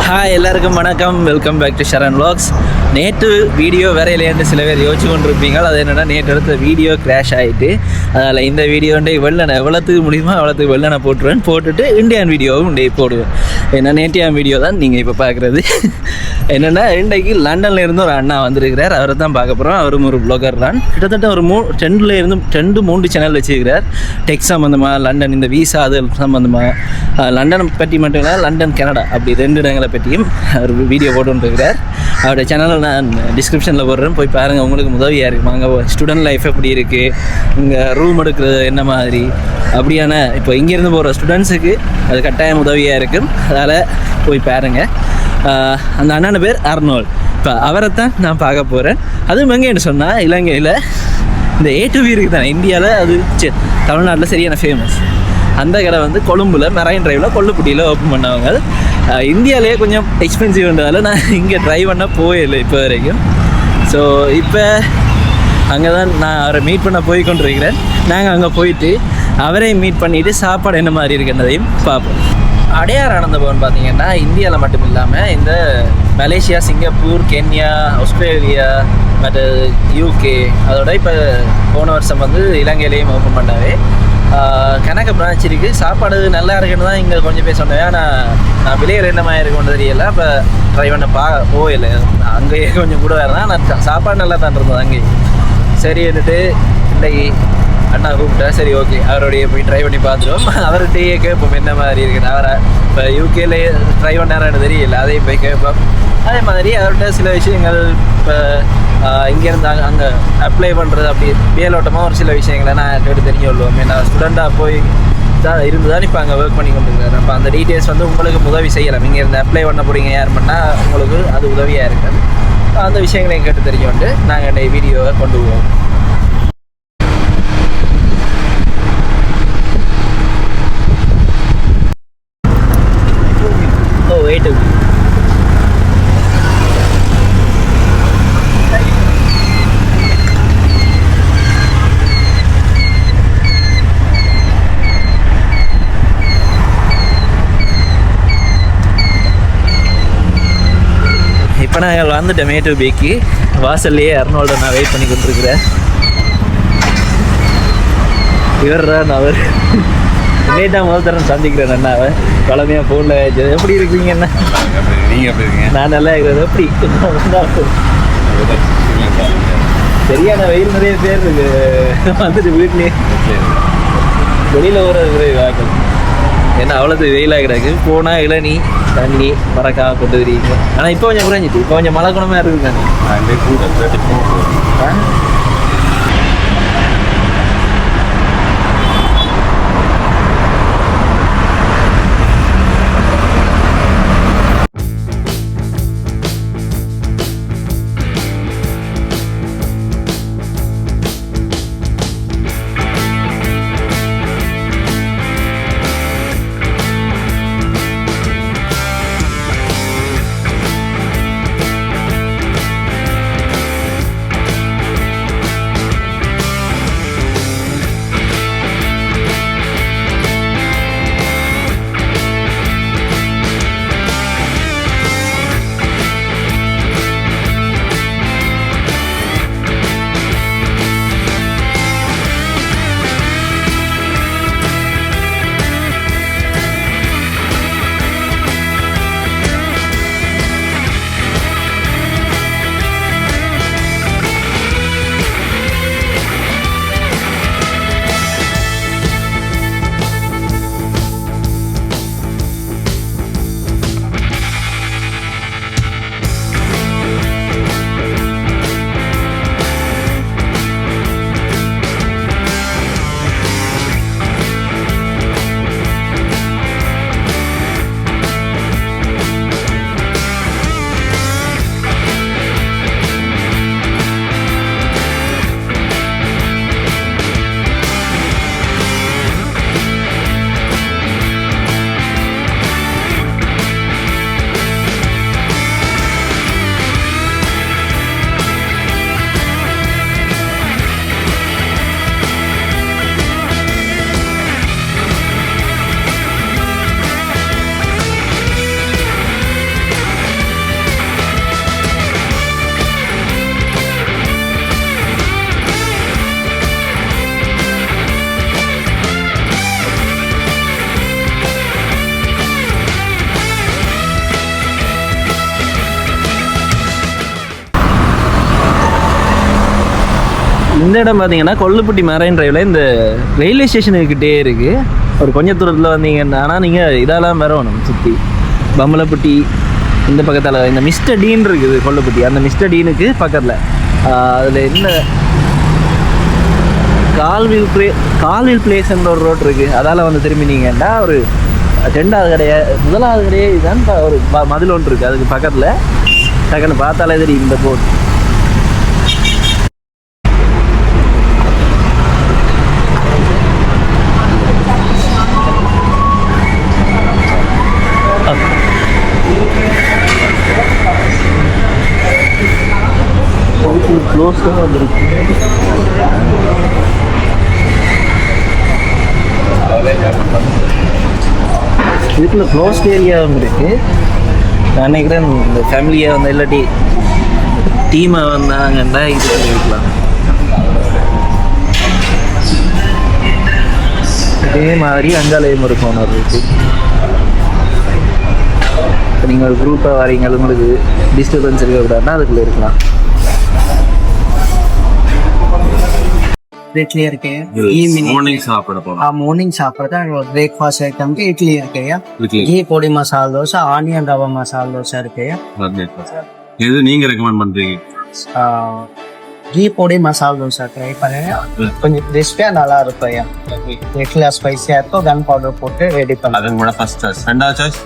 Hi எல்லாருக்கும் வணக்கம். Welcome back to Sharan vlogs. நேற்று வீடியோ வரையிலேன்னு சில பேர் யோசிச்சு கொண்டிருப்பீங்க. அது என்னென்னா நேற்று எடுத்த வீடியோ கிராஷ் ஆகிட்டு அதில் இந்த வீடியோ வெள்ளனை எவ்வளோத்துக்கு முடியுமோ அவ்வளோத்துக்கு வெள்ளனை போட்டுட்டு இந்தியன் வீடியோவும் போடுவேன். ஏன்னா நேற்றையான் வீடியோ தான் நீங்கள் இப்போ பார்க்குறது. என்னென்னா இன்றைக்கு லண்டனில் இருந்து ஒரு அண்ணா வந்திருக்கிறார். அவரை தான் பார்க்க போகிறோம். அவரும் ஒரு ப்ளாகர் தான். கிட்டத்தட்ட ஒரு 2-3 சேனல் வச்சுருக்கிறார். டெக் சம்மந்தமாக, லண்டன் இந்த வீசா அது சம்மந்தமாக, லண்டன் பற்றி மட்டும் இல்லை, லண்டன் கனடா அப்படி 2 இடங்களை பற்றியும் அவர் வீடியோ போட்டுருக்கிறார். அவருடைய சேனலை நான் டிஸ்கிரிப்ஷனில் போடுறேன், போய் பாருங்கள். உங்களுக்கு உதவியாக இருக்கும். அங்கே ஸ்டூடெண்ட் லைஃப் எப்படி இருக்குது, இங்கே ரூம் எடுக்கிறது என்ன மாதிரி, அப்படியான இப்போ இங்கேருந்து போகிற ஸ்டூடெண்ட்ஸுக்கு அது கட்டாயம் உதவியாக இருக்கும். அதால் போய் பாருங்கள். அந்த அண்ணன் பேர் அர்னால்ட். இப்போ அவரை தான் நான் பார்க்க போகிறேன். அதுவும் எங்கேன்னு சொன்னால் இலங்கையில் இந்த A2B இருக்குது தானே, இந்தியாவில் அது தமிழ்நாட்டில் சரியான ஃபேமஸ். அந்த கடை கொழும்புல மெரைன் ட்ரைவில் கொல்லுப்பட்டியில் ஓப்பன் பண்ணவங்க. இந்தியாவிலேயே கொஞ்சம் எக்ஸ்பென்சிவ்ன்றதால நான் இங்கே ட்ரை பண்ண போயில்லை இப்போ வரைக்கும். ஸோ இப்போ அங்கே தான் நான் அவரை மீட் பண்ண போய் கொண்டிருக்கிறேன். நாங்கள் அங்கே போயிட்டு அவரையும் மீட் பண்ணிவிட்டு சாப்பாடு என்ன மாதிரி இருக்குன்றதையும் பார்ப்போம். அடையார் ஆனந்த பவன் பார்த்திங்கன்னா இந்தியாவில் மட்டும் இல்லாமல் இந்த மலேசியா, சிங்கப்பூர், கென்யா, ஆஸ்திரேலியா மற்ற UK அதோட இப்போ போன வருஷம் இலங்கையிலேயும் ஓப்பன் பண்ணவே கணக்கு பிரான்ச் இருக்குது. சாப்பாடு நல்லா இருக்குன்னு தான் இங்கே கொஞ்சம் பேர் சொன்னேன். ஆனால் நான் விலையில் என்ன மாதிரி இருக்குன்னு தெரியல. இப்போ ட்ரை பண்ண போயில்லை. அங்கேயே கொஞ்சம் கூட வேறு தான். நான் சாப்பாடு நல்லா தான் இருந்தது அங்கேயே. சரி என்னட்டு இன்றைக்கி அண்ணா கூப்பிட்டேன். சரி ஓகே, அவருடைய போய் ட்ரை பண்ணி பார்த்துருவோம். அவர்கிட்டயே கேட்போம் என்ன மாதிரி இருக்குன்னு. அவரை இப்போ UKல ட்ரை பண்ணாரான்னு தெரியல, அதையும் போய் கேட்போம். அதே மாதிரி அவர்கிட்ட சில விஷயங்கள் இப்போ இங்கேருந்து அங்கே அப்ளை பண்ணுறது அப்படி மேலோட்டமாக ஒரு சில விஷயங்களை நான் கேட்டு தெரிஞ்சு கொள்வோம். நான் ஸ்டூடெண்ட்டாக போய் தான் இருந்து தான் இப்போ அங்கே ஒர்க் பண்ணி கொண்டிருக்காரு. அப்போ அந்த டீட்டெயில்ஸ் உங்களுக்கு உதவி செய்யலாம். இங்கேருந்து அப்ளை பண்ண போகிறீங்க யார் பண்ணால் உங்களுக்கு அது உதவியாக இருக்குது. அந்த விஷயங்களையும் கேட்டு தெரிஞ்சுக்கொண்டு நாங்கள் இந்த வீடியோவை கொண்டு போவோம். இப்போ நாங்கள் வந்துட்டோம் A2Bக்கு. வாசல்லையே அர்னால்டை நான் வெயிட் பண்ணி கொண்டிருக்கிறேன். இவர் தான் அவர். இன்னைக்கு தான் முதல் தரம் சந்திக்கிறேன் அண்ணாவை. பழமையாக ஃபோனில் வச்சது. எப்படி இருக்கீங்க அண்ணா? நீங்கள் எப்படி இருக்கீங்க? நான் நல்லா இருக்கிறது. எப்படி சரியான வெயில் நிறைய பேர் வந்துட்டு வீட்லேயே வெளியில் ஒரு வாய்ப்பு. ஏன்னா அவ்வளோது வெயிலாக கிடக்கு. போனால் இளநீ தண்ணி மறக்காம கொண்டு வரீங்க. ஆனால் இப்போ கொஞ்சம் குறைஞ்சிட்டு, இப்போ கொஞ்சம் மழை குணமாக இருக்குது தானே. இந்த இடம் பார்த்தீங்கன்னா கொல்லுப்பட்டி மரைன் டிரைவில் இந்த ரயில்வே ஸ்டேஷனுக்கிட்டே இருக்குது. ஒரு கொஞ்சம் தூரத்தில் வந்தீங்கன்னா, ஆனால் நீங்கள் இதெல்லாம் வரணும் சுற்றி பம்பலப்பட்டி இந்த பக்கத்தில் இந்த மிஸ்டர் டீன் இருக்குது கொல்லுப்பட்டி. அந்த மிஸ்டர் டீனுக்கு பக்கத்தில் அதில் என்ன கால்வில் பிளேஸ்ன்ற ஒரு ரோட் இருக்குது. அதால் வந்து திரும்பினீங்கன்னா ஒரு 2வது கடையை 1வது கடையே இதுதான் ஒரு மதில் ஒன்று இருக்குது. அதுக்கு பக்கத்தில் டக்குன்னு பார்த்தாலே தெரியும் இந்த போட். க்ளோஸாக வந்துருக்கு. இதுக்குள்ள க்ளோஸ்ட் ஏரியாவும் இருக்குது. நான் நினைக்கிறேன் இந்த ஃபேமிலியாக வந்து இல்லாட்டி டீமை வந்தாங்கன்னா இது இருக்கலாம். இதே மாதிரி அங்காலயம் ஒரு கோனர் இருக்குது. இப்போ நீங்கள் ஒரு குரூப்பாக வரீங்க, உங்களுக்கு டிஸ்டர்பன்ஸ் இருக்கக்கூடாதுன்னா அதுக்குள்ளே இருக்கலாம். इडली இருக்கு. ஈவினிங் மார்னிங் சாப்பிட போறோம். மார்னிங் சாப்பிடுறதா பிரேக்ஃபாஸ்ட் ஐட்டம்க்கு இட்லி இருக்கு. கீ பொடி மசாலா தோசை, ஆனியன் ரவா மசாலா தோசை இருக்கு. எது நீங்க ரெக்கமெண்ட் பண்றீங்க? கீ பொடி மசாலா தோசை ட்ரை பண்ணுங்க. கொஞ்சம் கிறிஸ்பியா நல்லா இருக்கும். இட்லி ஸ்பைசியா இருக்கும். கன் பவுடர் போட்டு ரெடி பண்ணுங்க. அது கூட ஃபர்ஸ்ட் சாய்ஸ். ரெண்டாவது choice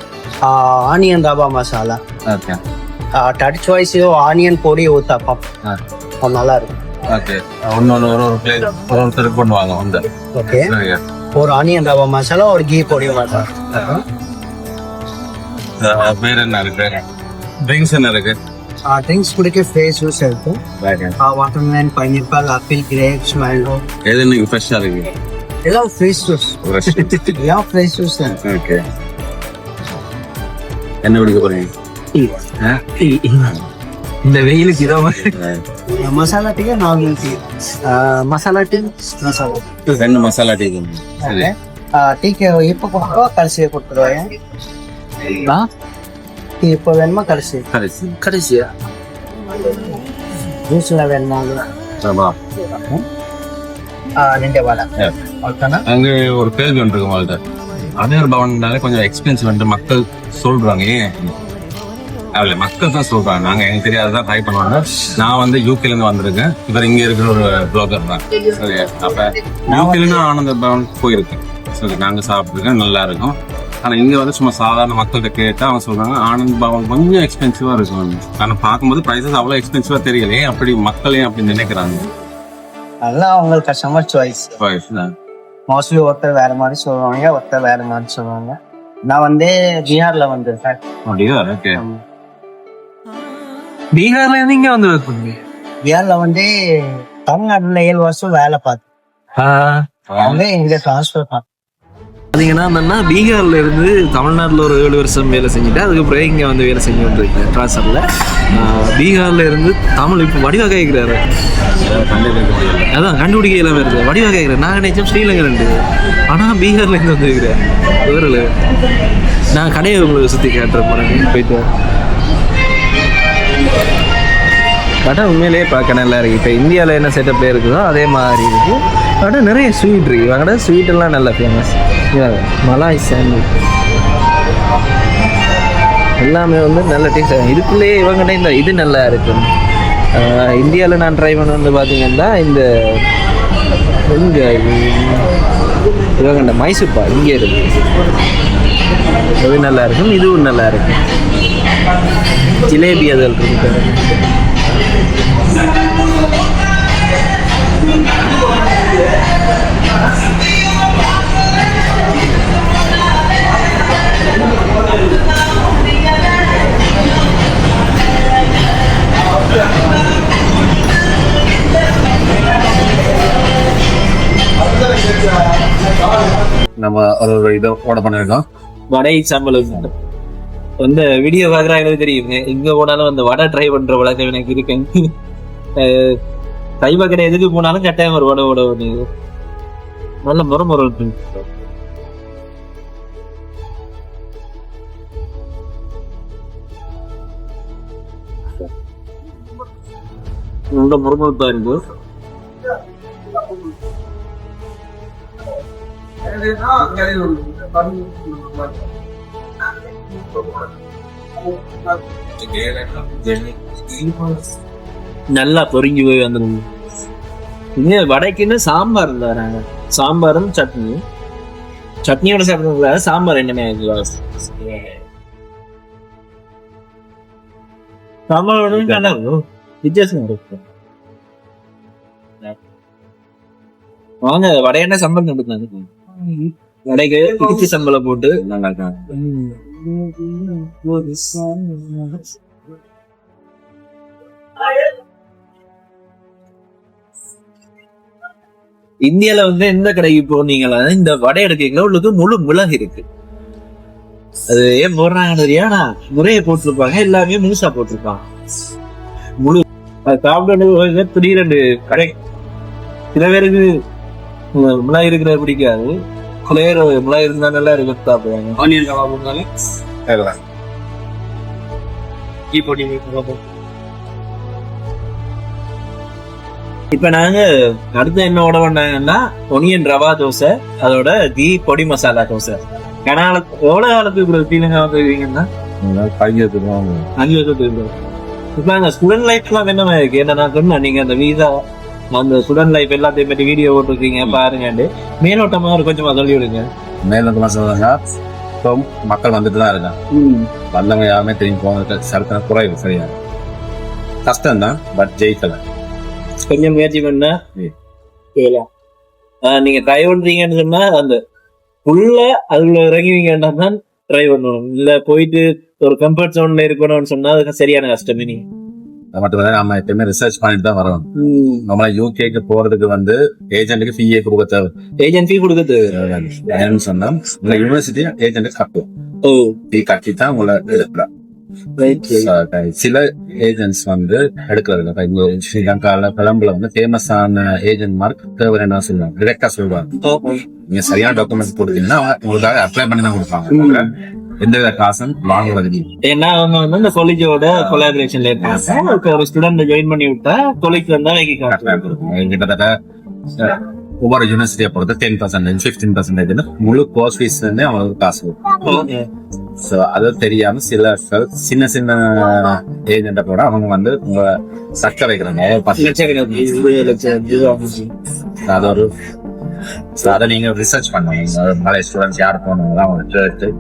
onion rava masala. Okay. Third choice onion பொடி ஊத்தாப்பம். அது நல்லா இருக்கும். ஓகே. ஒரு பிளேட் ஒருத்தருக்கு கொண்டு வாங்க வந்து. ஓகே. ஒரு ஆனியன் ரவா மசாலா, ஒரு கீ பொடி மசாலா. வேற என்ன இருக்கு? ட்ரிங்க்ஸ் என்ன இருக்கு? ட்ரிங்க்ஸ் குடிக்க ஃப்ரெஷ் ஜூஸ் இருக்கு. Watermelon, pineapple, apple, grapes, mango. எது நீங்க ஃப்ரெஷ்ஷா இருக்கு? எல்லாம் ஃப்ரெஷ் ஜூஸ். எல்லாம் ஃப்ரெஷ் ஜூஸ் தான். ஓகே. என்ன குடிக்க போறீங்க? டீ. இந்த வெயிலுக்கு இதோ masala tea, normal tea. Masala tea, masala 2 masala tea. சரி. டீக்கு இப்போ கொடுத்தா கடைசியை கொடுத்துருவேன். டீ இப்போ வேணுமா கடைசியா ஜூஸ்ல வேணுமா? 2 வடை. அங்க ஒரு கேள்வி ஒன்று இருக்கு வாழ்க்கை. அடையார் பவன்னாலே கொஞ்சம் எக்ஸ்பென்சிவ் மக்கள் சொல்றாங்க. ஏன் அவளை மக்கள் தான் சொல்றாங்க. நாங்க எனக்கு தெரியாதுதான் ட்ரை பண்ணுவாங்க. நான் வந்து யூகேல இருந்து வந்திருக்கேன். இவர் இங்க இருக்கிற ஒரு பிளாகர் தான். சரி. அப்ப யூகேல இருந்து ஆனந்த பவன் போயிருக்கேன். சரி, நாங்க சாப்பிட்டுருக்கேன், நல்லா இருக்கும். ஆனா இங்க வந்து சும்மா சாதாரண மக்கள்கிட்ட கேட்டா அவங்க சொல்றாங்க ஆனந்த் பவன் கொஞ்சம் எக்ஸ்பென்சிவா இருக்கும். ஆனா பார்க்கும்போது பிரைசஸ் அவ்வளவு எக்ஸ்பென்சிவா தெரியலையே. அப்படி மக்களே அப்படி நினைக்கிறாங்க. அதெல்லாம் அவங்களுக்கு கஸ்டமர் சாய்ஸ் தான். மோஸ்ட்லி ஒருத்தர் வேற மாதிரி சொல்லுவாங்க, ஒருத்தர் வேற மாதிரி சொல்லுவாங்க. நான் வந்து பீகார்ல வந்திருக்கேன். அப்படியா? ஓகே. பீகார்ல இருந்து இங்க வந்து ஒர்க் பண்ணுங்க. பீகார்ல வந்து தமிழ்நாட்டுல 7 வருஷம் வேலை பார்த்தேன். இங்க டிரான்ஸ்பர் பார்த்தீங்கன்னா அந்த பீகார்ல இருந்து தமிழ்நாட்டில் ஒரு 7 வருஷம் வேலை செஞ்சுட்டு அதுக்கப்புறம் இங்கே வந்து வேலை செஞ்சு வந்துருக்கேன் ட்ரான்ஸ்ஃபரில். பீகார்ல இருந்து தமிழ் இப்போ வடிவாக கேட்குறாரு. அதான் கண்டுபிடிக்க எல்லாமே இருக்குது. வடிவாக கேட்குறேன். நான் நினைச்சேன் ஸ்ரீலங்கா ரெண்டு, ஆனால் பீகார்ல இருந்து வந்துருக்கிறேன். வேறு நான் கடையை உங்களுக்கு சுற்றி கேட்டுற போகிறேன் போயிட்டு. கடை உண்மையிலேயே பார்க்க நல்லா இருக்குது. இப்போ இந்தியாவில் என்ன செட்டப்பில் இருக்குதோ அதே மாதிரி இருக்குது. கடை நிறைய ஸ்வீட் இருக்குது. கடை ஸ்வீட்டெல்லாம் நல்லா ஃபேமஸ். மலாய் சாண்ட்விச் எல்லாமே வந்து நல்ல டேஸ்ட். இதுக்குள்ளேயே இவங்ககிட்ட இந்த இது நல்லா இருக்கும். இந்தியாவில் நான் ட்ரை பண்ண வந்து பார்த்தீங்கன்னா இந்த இங்கே இவங்கண்ட மைசூர்பா இங்கே இருக்குது. அது நல்லா இருக்கும், இதுவும் நல்லா இருக்கும். ஜிலேபி அதில் இருக்கு. நம்ம ஒரு இதை ஆர்டர் பண்ணிருக்கோம். வடை சம்பளம் வந்து வீடியோ பார்க்குறா எனக்கு தெரியுங்க. எங்க போனாலும் அந்த வடை ட்ரை பண்ற வழக்கம் எனக்கு இருக்கு. சைவ கடை எதுக்கு போனாலும் கட்டாயம் ஒரு வடை வடை பண்ணி நல்ல முறை நல்ல முறைமுறைப்பா இருக்கு. நல்லா பொரிஞ்சு போய் வந்துடும். இங்க வடைக்குன்னு சாம்பார் இருந்தாங்க, சாம்பாரும் சட்னி. சட்னியோட சாப்பிடுறதுல சாம்பார் என்னமே சாம்பாரோட நல்லா இருக்கும், வித்தியாசம் இருக்கும். வாங்க வடையென்ன சம்பளம் கொடுத்தாங்க, வடைக்கு இடிச்சு சம்பளம் போட்டு நல்லா இருக்காங்க. இந்தியால வந்து எந்த கடைக்கு போனீங்களா இந்த வடை எடுக்கீங்களா உங்களுக்கு முழு மிளகு இருக்கு. அது ஏன் போடுறாங்க தெரியாதா, முறையை போட்டிருப்பாங்க, எல்லாமே முழுசா போட்டிருப்பாங்க. முழு சாப்பிட்டு திடீரெண்டு கடை. சில பேருக்கு மிளகு இருக்கிறத பிடிக்காது, சில பேர் மிளகு இருந்தா நல்லா இருக்கு சாப்பிடுவாங்க. ஆனியன் கபாப்னாலே இப்ப நாங்க அடுத்து என்ன ஓட பண்ணாங்கன்னா ஒனியன் ரவா தோசை, அதோட கீ பொடி மசாலா தோசை. கனால எவ்வளவு காலத்துக்கு ஃபீலிங்கா வந்துருக்கீங்கன்னா 5 வருஷத்துக்கு. இப்ப அந்த ஸ்டூடெண்ட் லைஃப் எல்லாம் என்ன இருக்கு, என்ன நான் சொன்னேன், நீங்க அந்த வீசா அந்த ஸ்டூடெண்ட் லைஃப் எல்லாத்தையும் பற்றி வீடியோ போட்டுருக்கீங்க பாருங்க. மேலோட்டமா ஒரு கொஞ்சமா சொல்லி விடுங்க. மேலோட்டமா சொல்லுங்க. இப்போ மக்கள் வந்துட்டு தான் இருக்காங்க, வந்தவங்க யாருமே திரும்பி போனதுக்கு சரித்திர குறைவு. சரியா கஷ்டம் தான், பட் ஜெயிக்கல. கொஞ்சம் முயற்சி பண்ணா நீங்க ட்ரை பண்றீங்கன்னு சொன்னா அந்த உள்ள அதுல இறங்குவீங்கன்னா தான் ட்ரை பண்ணணும். இல்ல போயிட்டு ஒரு கம்ஃபர்ட் ஜோன்ல இருக்கணும்னு சொன்னா அதுக்கு சரியான கஷ்டமே. நீங்க அது மட்டும் இல்ல, நம்ம எப்பயுமே ரிசர்ச் பண்ணிட்டு தான் வரணும். நம்மள யூகேக்கு போறதுக்கு வந்து ஏஜென்ட்டுக்கு ஃபீயே கொடுக்க தேவை. ஏஜென்ட் ஃபீ கொடுக்க தேவை ஏன்னு சொன்னா உங்க யூனிவர்சிட்டி ஏஜென்ட் கட்டும், ஃபீ கட்டி தான் உங்களை எடுக்கலாம். சில ஏஜென்ட்ஸ் வந்து எடுக்கிறது ஸ்ரீலங்கால கொலம்புல வந்து ஃபேமஸான ஏஜென்ட் மார்க் தேவை என்ன சொல்லுவாங்க, டிரெக்டா சொல்லுவாங்க. நீங்க சரியான டாக்குமெண்ட்ஸ் கொடுத்தீங்கன்னா உங்களுக்காக அப்ளை பண்ணி தான் கொடுப்பாங்க, எந்த காசும் வாங்குவது. ஏன்னா அவங்க வந்து இந்த காலேஜோட கொலாபரேஷன்ல இருப்பாங்க. ஒரு ஸ்டூடெண்ட் ஜாயின் பண்ணி விட்டா காலேஜ் வந்தா கிட்டத்தட்ட ஒவ்வொரு யூனிவர்சிட்டியை பொறுத்து 10%, 15% முழு கோர்ஸ் ஃபீஸ் வந்து அவங்களுக்கு காசு. சோ அது தெரியாம சில சின்ன சின்ன ஏஜென்ட கூட அவங்க வந்து உங்க சட்ட வைக்கிறாங்க. அது ஒரு அதை நீங்க ரிசர்ச் பண்ணுவீங்க. நிறைய ஸ்டூடெண்ட்ஸ் யார் போனாங்க அவங்க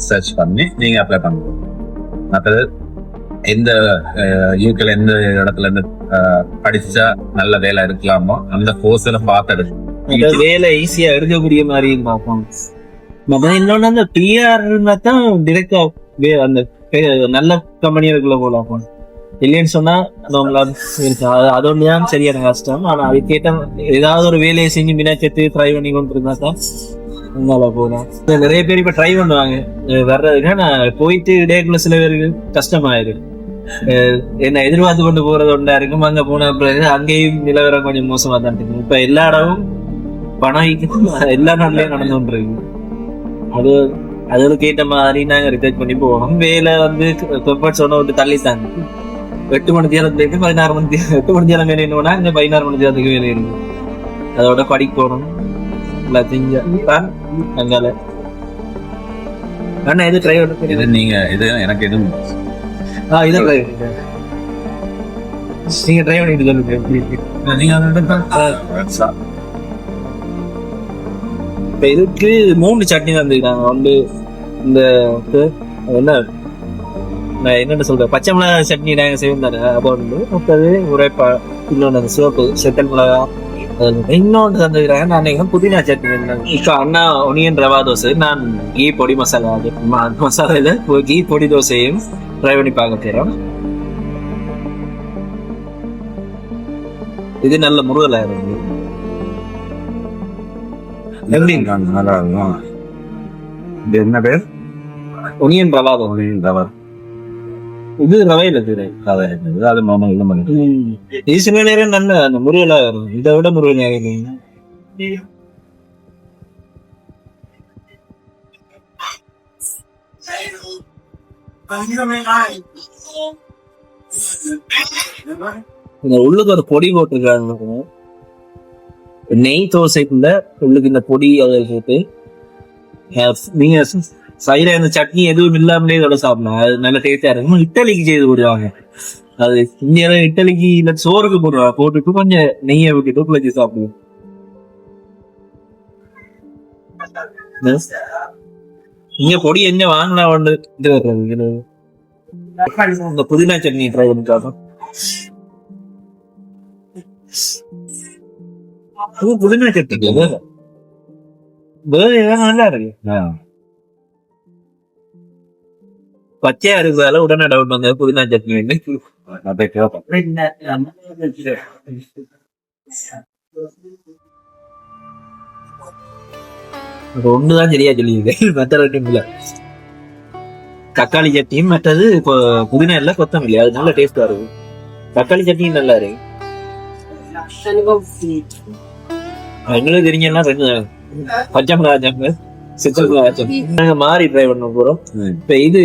சர்ச் பண்ணி நீங்க அப்ளை பண்ணுங்க. மற்றது எந்த யூகேல எந்த இடத்துல இருந்து படிச்சா நல்ல வேலை எடுக்கலாமோ அந்த கோர்ஸ்ல பார்த்து வேலை ஈஸியா எடுக்கக்கூடிய மாதிரி பார்ப்போம். இன்னொன்னு அந்த பிஆர் இருந்தா தான் டிரெக்டா அந்த நல்ல கம்பெனிகளுக்குள்ள போலாம். இல்லைன்னு சொன்னா அது ஒண்ணுதான் சரியான கஷ்டம். ஆனா அதுக்கேற்ற ஏதாவது ஒரு வேலையை செஞ்சு மினாச்சத்து ட்ரை பண்ணி கொண்டு இருந்தா தான் போகலாம். நிறைய பேர் இப்ப ட்ரை பண்ணுவாங்க வர்றதுக்கு. நான் போயிட்டு இடையக்குள்ள சில பேருக்கு கஷ்டமாயிருக்கு. என்ன எதிர்பார்த்து கொண்டு போறது ஒன்றா இருக்கும், அங்க போன பிறகு அங்கேயும் நிலவரம் கொஞ்சம் மோசமா தான் இருக்கு. இப்ப எல்லா இடமும் பணம் எல்லா நாட்டிலயும் நடந்து கொண்டிருக்கு. அதுக்கு ஏற்ற மாதிரி நாங்க ரிசர்ச் பண்ணி போகணும். வேலை வந்து கம்ஃபர்ட் சொன்ன வந்து தள்ளித்தாங்க. 8 மணி நேரத்துல இருந்து 16 மணி 8 மணி நேரம் வேலை என்னன்னா இந்த 16 மணி நேரத்துக்கு வேலை இருக்கு. அதோட படிக்கணும் எல்லாத்தையும் அங்கால. ஆனா இது ட்ரை பண்ண நீங்க இது எனக்கு எதுவும் இதை ட்ரை நீங்க ட்ரை பண்ணிட்டு இப்ப இதுக்கு 3 சட்னி தந்துருக்காங்க. வந்து இந்த என்ன நான் என்னென்ன சொல்றேன், பச்சை மிளகா சட்னி நாங்க செய்வாரு. அப்போ வந்து மற்றது உரைப்பா இன்னொன்று சிவப்பு செத்தல் மிளகா. இன்னொன்று தந்துருக்காங்க. நான் புதினா சட்னி இப்போ அண்ணா ஒனியன் ரவா தோசை, நான் கீ பொடி மசாலா மசாலா கீ பொடி தோசையும் ட்ரை பண்ணி பார்க்க போறோம். இது நல்ல முருகலா இருக்கு. எப்படி நல்லா இருக்கும். இது என்ன பேர்? ஒனியன் ரவா தோசை. ரவா இது ரவையில ரவை அது மாமா இல்லை பண்ணி இது சில நேரம் நல்ல அந்த முருகலா இருக்கும். இதை விட முருகல் இல்லைங்க. உள்ளுக்கு ஒரு பொடி போட்டிருக்காங்க. நெய் தோசைக்குள்ள உள்ளுக்கு இந்த பொடி அதை போட்டு நீங்க சைடில் இந்த சட்னி எதுவும் இல்லாமலே இதோட சாப்பிடலாம். அது நல்ல டேஸ்டா இருக்கும். இட்டலிக்கு செய்து போடுவாங்க. அது இந்தியால இட்டலிக்கு இல்ல சோறுக்கு போடுவாங்க. போட்டுட்டு கொஞ்சம் நெய்யை விட்டுட்டு குழச்சி சாப்பிடுவோம். இங்க பொடி என்ன வாங்கினா ஒன்று இந்த புதினா சட்னி ட்ரை பண்ணி சாப்பிடும். புதினா சட்னி நல்லா இருக்கு. பச்சையா இருக்கிறதால உடனே டவுட் வந்த புதினா சட்னி ஒண்ணுதான் சரியா சொல்லியிருக்கேன். மற்ற ரெண்டும் இல்ல. தக்காளி சட்னியும் மற்றது இப்போ புதினா இல்ல கொத்தமல்லி அது நல்ல டேஸ்டா இருக்கும். தக்காளி சட்னியும் நல்லா இருக்கு. எங்களுக்கு தெரிஞ்செல்லாம் ரெண்டு பச்சை மிளகாய் நாங்க மாறி ட்ரை பண்ண போறோம். இப்ப இது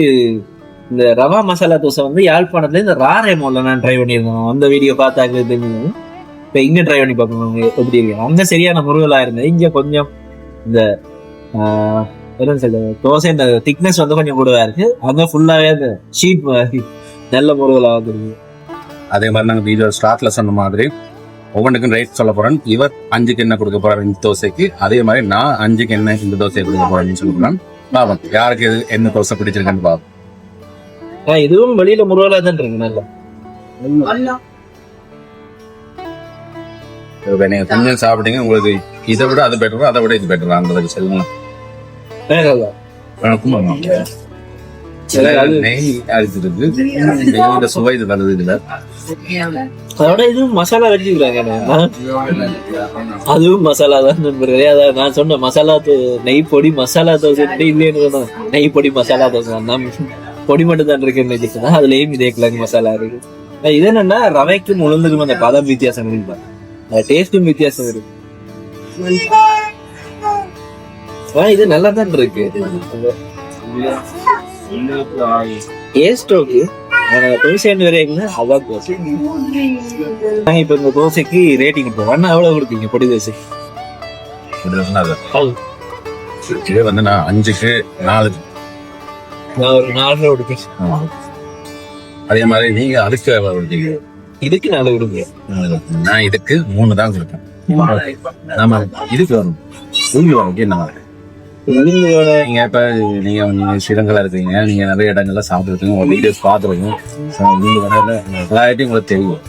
இந்த ரவா மசாலா தோசை வந்து யாழ்ப்பாணத்துல இந்த ராரேமோல நான் ட்ரை பண்ணியிருந்தோம். அந்த வீடியோ பார்த்தாங்க தெரிஞ்சது. இப்ப இங்க ட்ரை பண்ணி பார்க்கணும் எப்படி இருக்கு. அங்க சரியான முருகலா இருந்தது. இங்க கொஞ்சம் இந்த என்ன சொல்றது தோசை இந்த திக்னஸ் வந்து கொஞ்சம் கூடவா இருக்கு. அங்க ஃபுல்லாவே அந்த ஷீட் நல்ல முருகலா வந்துருக்கு. அதே மாதிரி நாங்க வீடியோ ஸ்டார்ட்ல சொன்ன மாதிரி ஒவ்வொன்றுக்கும் ரேட் சொல்ல போறேன். இவர் 5க்கு என்ன கொடுக்க போறாரு இந்த தோசைக்கு, அதே மாதிரி நான் 5க்கு என்ன இந்த தோசையை கொடுக்க போறேன்னு சொல்ல போறேன். பாவம் யாருக்கு என்ன தோசை பிடிச்சிருக்குன்னு பாவம். இதுவும் வெளியில முருகலா தான் இருக்கு. நல்லா நீங்க கொஞ்சம் சாப்பிட்டீங்க உங்களுக்கு இதை விட அது பெட்டரா அதை விட இது பெட்டரா அந்த சொல்லுங்க. நெய் அரிசிருக்கு நெய்யோட சுவை இது வருது. இதுல அதோட இதுவும் மசாலா வச்சுக்கிறாங்க. அதுவும் மசாலா தான் நண்பர்களே. அதான் நான் சொன்ன மசாலா நெய் பொடி மசாலா தோசை இல்லைன்னு நெய் பொடி மசாலா தோசை நம் பொடி மட்டும் தான் இருக்குன்னு வச்சுக்கலாம். அதுலயும் இதே கிழங்கு மசாலா இருக்கு. இது என்னன்னா ரவைக்கும் உளுந்துக்கும் அந்த பதம் வித்தியாசம் இருக்கு. டேஸ்டும் வித்தியாசம் இருக்கு. இது நல்லா தான் இருக்கு. டேஸ்டோக்கு தோசை அதான் தோசை. இப்ப இந்த தோசைக்கு ரேட்டிங் போவேன். எவ்வளவு கொடுத்தீங்க பொடி தோசை? இதே வந்து நான் 5க்கு 4. நான் ஒரு 4 கொடுத்தேன். அதே மாதிரி நீங்க அதுக்கு எவ்வளவு கொடுத்தீங்க? இதுக்கு 4 கொடுங்க. நான் இதுக்கு 3 தான் கொடுப்பேன். ஆமா இதுக்கு வரும் என்ன நீங்க இப்ப நீங்க ஸ்ரீலங்கா இருக்கீங்க. நீங்க நிறைய இடங்கள்ல சாப்பிட்டுருக்கீங்க. ஒரு வீடியோஸ் பார்த்துருக்கீங்க. உங்களுக்கு தெரியும்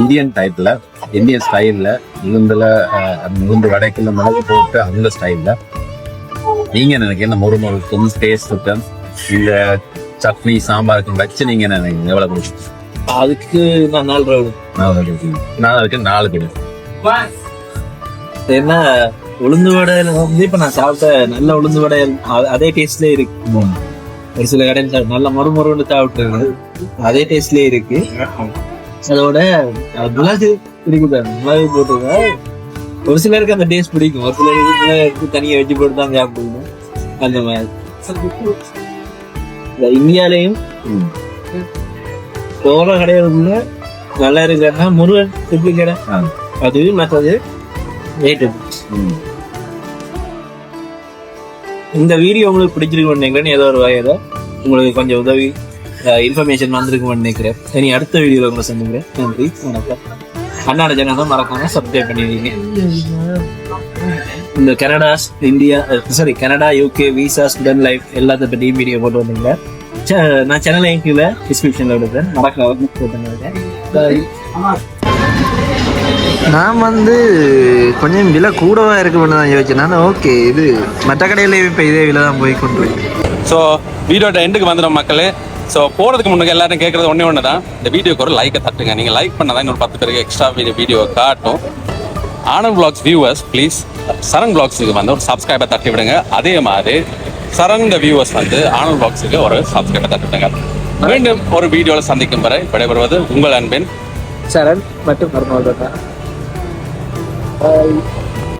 இந்தியன் டைப்ல இந்தியன் ஸ்டைல்ல உளுந்து வடைக்குள்ள மிளகு போட்டு அந்த ஸ்டைல்ல நீங்க நினைக்க இந்த முறுமுறுக்கும் டேஸ்ட் இந்த சட்னி சாம்பாருக்கு வச்சு நீங்க நினைக்கிறீங்க எவ்வளவு கொடுக்கும்? அதுக்கு நான் 4 நான் அதுக்கு 4 கொடுப்பேன். ஏன்னா உளுந்து வடையில வந்து இப்ப நான் சாப்பிட்ட நல்ல உளுந்து வடை அதே டேஸ்ட்லயே இருக்கு. ஒரு சில கடையில் நல்ல மறுமொருன்னு சாப்பிட்டு அதே டேஸ்ட்லயே இருக்கு. அதோட மிளகு பிடிக்கும். மிளகு போட்டுங்க ஒரு சிலருக்கு அந்த டேஸ்ட் பிடிக்கும். ஒரு சிலருக்கு தனியா வச்சு போட்டு தான் சாப்பிடுவோம். அந்த மாதிரி இந்தியாலையும் போற கடைகளுக்குள்ள நல்லா இருக்குன்னா முருகன் எப்படி கடை அது மற்றது ரேட்டு. இந்த வீடியோ உங்களுக்கு பிடிச்சிருக்குன்னு நினைக்கிறேன். ஏதோ ஒரு வகையில உங்களுக்கு கொஞ்சம் உதவி இன்ஃபர்மேஷன் வந்திருக்குன்னு நினைக்கிறேன். இனி அடுத்த வீடியோவில் உங்களை சந்திக்கிறேன். நன்றி, வணக்கம். அண்ணாட சேனலை மறக்காம சப்ஸ்கிரைப் பண்ணிடுவீங்க. இந்த Canada UK visa student life எல்லாத்த பற்றியும் வீடியோ போட்டு வந்தீங்க. நான் சேனலை கீழே டிஸ்கிரிப்ஷன்ல விடுறேன். மறக்காம நான் வந்து கொஞ்சம் விலை கூடவா இருக்குன்னு தான் யோசிச்சேன். நான் ஓகே இது மற்ற கடையில இப்போ இதே விலை தான் போய் கொண்டு. ஸோ வீடியோட எண்டுக்கு வந்துடும் மக்களே. ஸோ போகிறதுக்கு முன்னாடி எல்லாரும் கேட்குறது ஒன்று தான், இந்த வீடியோக்கு ஒரு லைக்கை தட்டுங்க. நீங்கள் லைக் பண்ணால் தான் இன்னொரு 10 பேருக்கு எக்ஸ்ட்ரா வீடியோ காட்டும். ஆனந்த் vlogs வியூவர்ஸ் ப்ளீஸ் சரண் vlogsக்கு வந்து ஒரு சப்ஸ்கிரைபை தட்டி விடுங்க. அதே மாதிரி சரண் வியூவர்ஸ் வந்து ஆனந்த் vlogsக்கு ஒரு சப்ஸ்கிரைபை தட்டி விடுங்க. மீண்டும் ஒரு வீடியோவில் சந்திக்கும் வரை விடைபெறுவது உங்கள் அன்பின் சரண் மற்றும்